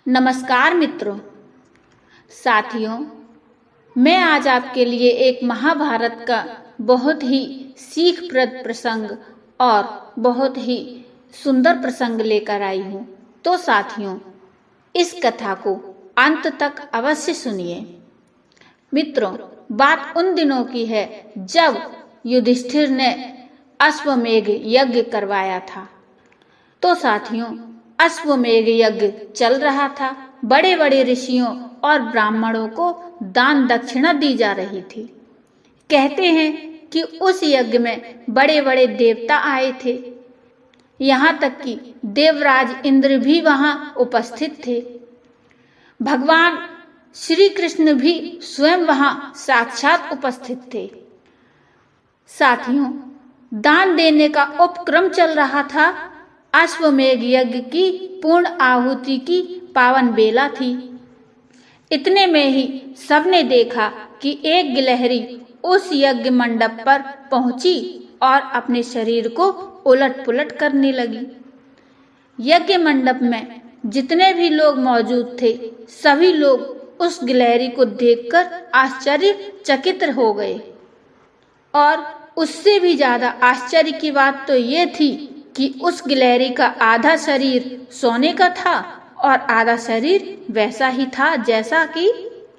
नमस्कार मित्रों, साथियों, मैं आज आपके लिए एक महाभारत का बहुत ही सीखप्रद प्रसंग और बहुत ही सुंदर प्रसंग लेकर आई हूँ। तो साथियों, इस कथा को अंत तक अवश्य सुनिए। मित्रों, बात उन दिनों की है जब युधिष्ठिर ने अश्वमेध यज्ञ करवाया था। तो साथियों, अश्वमेध यज्ञ चल रहा था। बड़े बड़े ऋषियों और ब्राह्मणों को दान दक्षिणा दी जा रही थी। कहते हैं कि उस यज्ञ में बड़े बड़े देवता आए थे। यहाँ तक कि देवराज इंद्र भी वहां उपस्थित थे। भगवान श्री कृष्ण भी स्वयं वहां साक्षात उपस्थित थे। साथियों, दान देने का उपक्रम चल रहा था। अश्वमेध यज्ञ की पूर्ण आहुति की पावन बेला थी। इतने में ही सबने देखा कि एक गिलहरी उस यज्ञ मंडप पर पहुंची और अपने शरीर को उलट पुलट करने लगी। यज्ञ मंडप में जितने भी लोग मौजूद थे, सभी लोग उस गिलहरी को देखकर आश्चर्यचकित हो गए। और उससे भी ज्यादा आश्चर्य की बात तो ये थी कि उस गिलहरी का आधा शरीर सोने का था और आधा शरीर वैसा ही था जैसा कि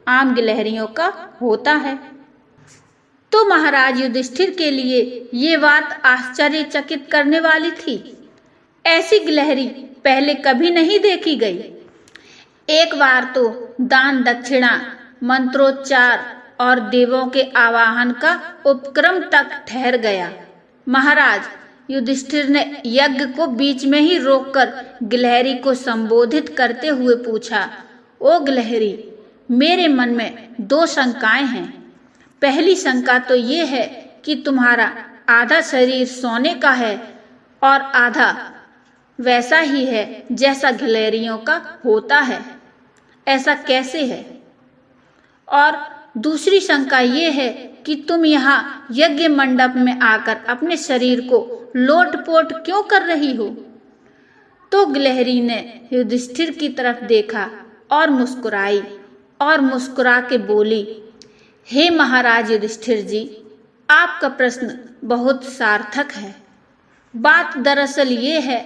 आम गिलहरियों का होता है। तो महाराज युधिष्ठिर के लिए ये बात आश्चर्यचकित करने वाली थी। ऐसी गिलहरी पहले कभी नहीं देखी गई। एक बार तो दान दक्षिणा, मंत्रोच्चार और देवों के आवाहन का उपक्रम तक ठहर गया। महाराज युधिष्ठिर ने यज्ञ को बीच में ही रोककर गिलहरी को संबोधित करते हुए पूछा, ओ गिलहरी, मेरे मन में दो शंकाएं हैं। पहली शंका तो ये है कि तुम्हारा आधा शरीर सोने का है और आधा वैसा ही है जैसा गिलहरियों का होता है। ऐसा कैसे है? और दूसरी शंका ये है कि तुम यहाँ यज्ञ मंडप में आकर अपने शरीर को लोटपोट क्यों कर रही हो? तो गिलहरी ने युधिष्ठिर की तरफ देखा और मुस्कुराई और मुस्कुरा के बोली, हे महाराज युधिष्ठिर जी, आपका प्रश्न बहुत सार्थक है। बात दरअसल ये है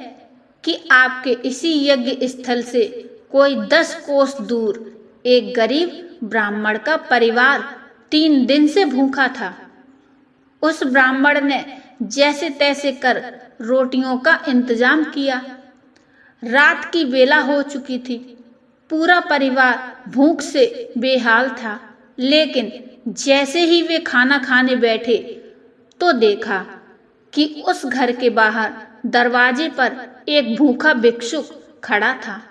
कि आपके इसी यज्ञ स्थल से कोई 10 कोस दूर एक गरीब ब्राह्मण का परिवार 3 दिन से भूखा था। उस ब्राह्मण ने जैसे तैसे कर रोटियों का इंतजाम किया। रात की बेला हो चुकी थी। पूरा परिवार भूख से बेहाल था। लेकिन जैसे ही वे खाना खाने बैठे तो देखा कि उस घर के बाहर दरवाजे पर एक भूखा भिक्षुक खड़ा था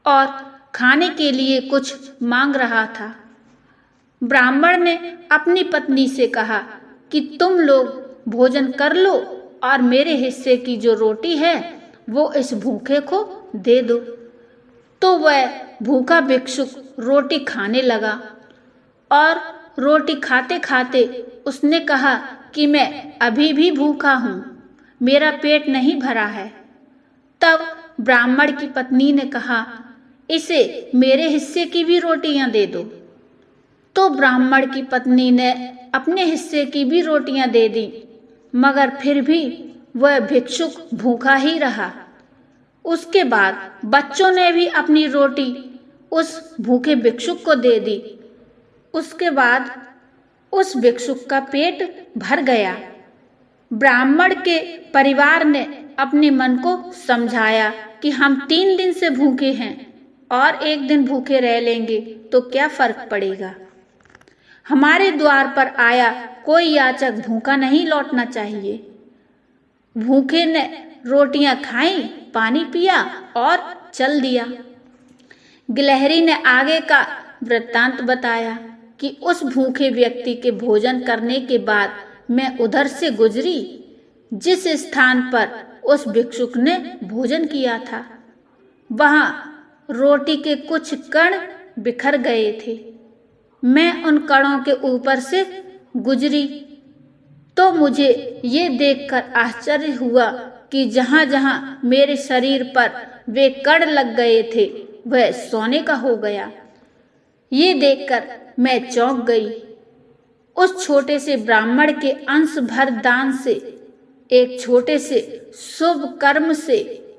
और खाने के लिए कुछ मांग रहा था। ब्राह्मण ने अपनी पत्नी से कहा कि तुम लोग भोजन कर लो और मेरे हिस्से की जो रोटी है वो इस भूखे को दे दो। तो वह भूखा भिक्षुक रोटी खाने लगा और रोटी खाते खाते उसने कहा कि मैं अभी भी भूखा हूँ, मेरा पेट नहीं भरा है। तब ब्राह्मण की पत्नी ने कहा, इसे मेरे हिस्से की भी रोटियां दे दो। तो ब्राह्मण की पत्नी ने अपने हिस्से की भी रोटियां दे दी, मगर फिर भी वह भिक्षुक भूखा ही रहा। उसके बाद बच्चों ने भी अपनी रोटी उस भूखे भिक्षुक को दे दी। उसके बाद उस भिक्षुक का पेट भर गया। ब्राह्मण के परिवार ने अपने मन को समझाया कि हम 3 दिन से भूखे हैं और एक दिन भूखे रह लेंगे तो क्या फर्क पड़ेगा। हमारे द्वार पर आया कोई याचक भूखा नहीं लौटना चाहिए। भूखे ने रोटियां खाई, पानी पिया और चल दिया। गिलहरी ने आगे का वृत्तांत बताया कि उस भूखे व्यक्ति के भोजन करने के बाद मैं उधर से गुजरी जिस स्थान पर उस भिक्षुक ने भोजन किया था। वहां रोटी के कुछ कण बिखर गए थे। मैं उन कणों के ऊपर से गुजरी तो मुझे ये देखकर आश्चर्य हुआ कि जहां जहां मेरे शरीर पर वे कण लग गए थे वह सोने का हो गया। ये देखकर मैं चौंक गई। उस छोटे से ब्राह्मण के अंश भर दान से, एक छोटे से शुभ कर्म से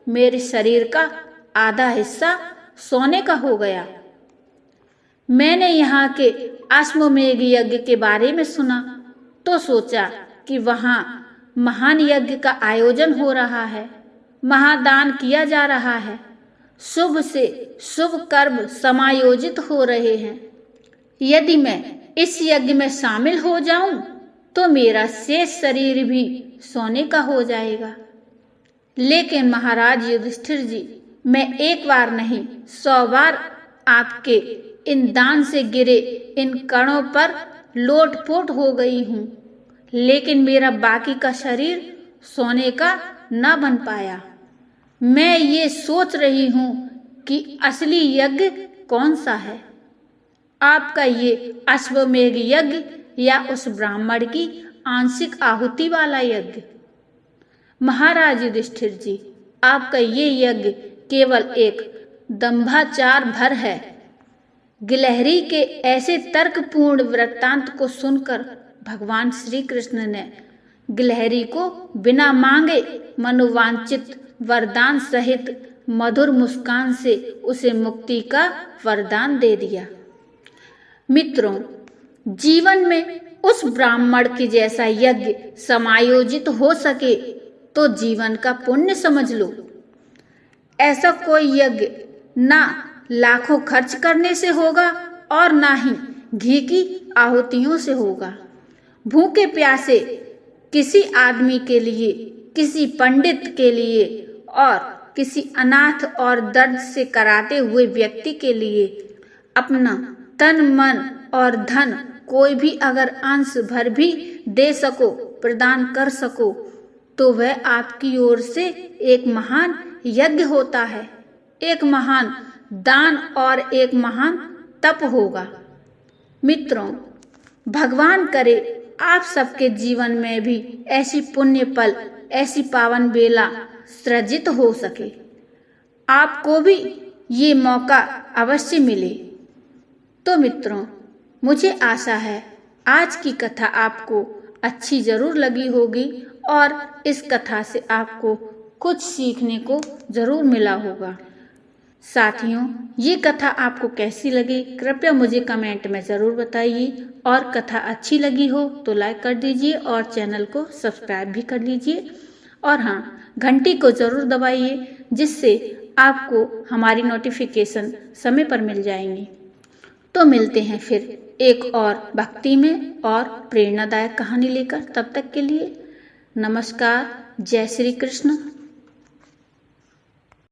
मेरे शरीर का आधा हिस्सा सोने का हो गया। मैंने यहाँ के अश्वमेध यज्ञ के बारे में सुना तो सोचा कि वहाँ महान यज्ञ का आयोजन हो रहा है, महादान किया जा रहा है, शुभ से शुभ कर्म समायोजित हो रहे हैं। यदि मैं इस यज्ञ में शामिल हो जाऊं तो मेरा शेष शरीर भी सोने का हो जाएगा। लेकिन महाराज युधिष्ठिर जी, मैं एक बार नहीं 100 बार आपके इन दान से गिरे इन कणों पर लोटपोट हो गई हूँ, लेकिन मेरा बाकी का शरीर सोने का न बन पाया। मैं ये सोच रही हूँ कि असली यज्ञ कौन सा है, आपका ये अश्वमेध यज्ञ या उस ब्राह्मण की आंशिक आहुति वाला यज्ञ। महाराज युधिष्ठिर जी, आपका ये यज्ञ केवल एक दंभाचार भर है। गिलहरी के ऐसे तर्कपूर्ण वृत्तांत को सुनकर भगवान श्री कृष्ण ने गिलहरी को बिना मांगे मनोवांछित वरदान सहित मधुर मुस्कान से उसे मुक्ति का वरदान दे दिया। मित्रों, जीवन में उस ब्राह्मण के जैसा यज्ञ समायोजित हो सके तो जीवन का पुण्य समझ लो। ऐसा कोई यज्ञ ना लाखों खर्च करने से होगा और ना ही घी की आहुतियों से होगा। भूखे प्यासे किसी आदमी के लिए, किसी पंडित के लिए और किसी अनाथ और दर्द से कराते हुए व्यक्ति के लिए अपना तन मन और धन कोई भी अगर अंश भर भी दे सको, प्रदान कर सको, तो वह आपकी ओर से एक महान यज्ञ होता है, एक महान दान और एक महान तप होगा। मित्रों, भगवान करे आप सबके जीवन में भी ऐसी पुण्य पल, ऐसी पावन बेला सृजित हो सके। आपको भी ये मौका अवश्य मिले। तो मित्रों, मुझे आशा है आज की कथा आपको अच्छी जरूर लगी होगी और इस कथा से आपको कुछ सीखने को जरूर मिला होगा। साथियों, ये कथा आपको कैसी लगी कृपया मुझे कमेंट में ज़रूर बताइए और कथा अच्छी लगी हो तो लाइक कर दीजिए और चैनल को सब्सक्राइब भी कर लीजिए और हाँ, घंटी को ज़रूर दबाइए जिससे आपको हमारी नोटिफिकेशन समय पर मिल जाएंगी। तो मिलते हैं फिर एक और भक्ति में और प्रेरणादायक कहानी लेकर। तब तक के लिए नमस्कार। जय श्री कृष्ण।